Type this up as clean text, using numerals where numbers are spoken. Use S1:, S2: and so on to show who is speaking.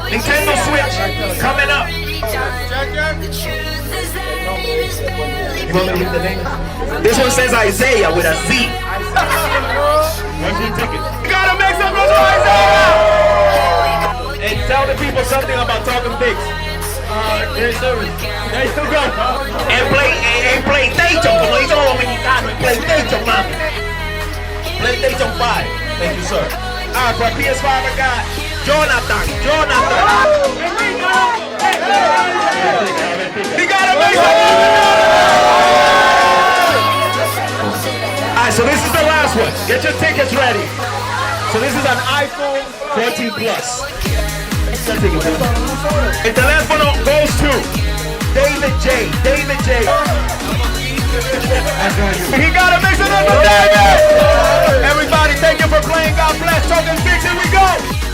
S1: Nintendo Switch coming up. You want me to read the name? This one says Isaiah with a Z. Where's your ticket? You gotta make some noise for Isaiah! And tell the people something about Talking Pigs. There you go. And PlayStation, como dicen los dominicanos, PlayStation, man. PlayStation 5. Thank you, sir. Alright, for PS5 I got Jonathan. You gotta make some Alright, so this is the last one. Get your tickets ready. So this is an iPhone 14 Plus. El teléfono goes to David J. He gotta make some noise for David! Everybody, thank you for playing. God bless. Talking Pigs, here we go!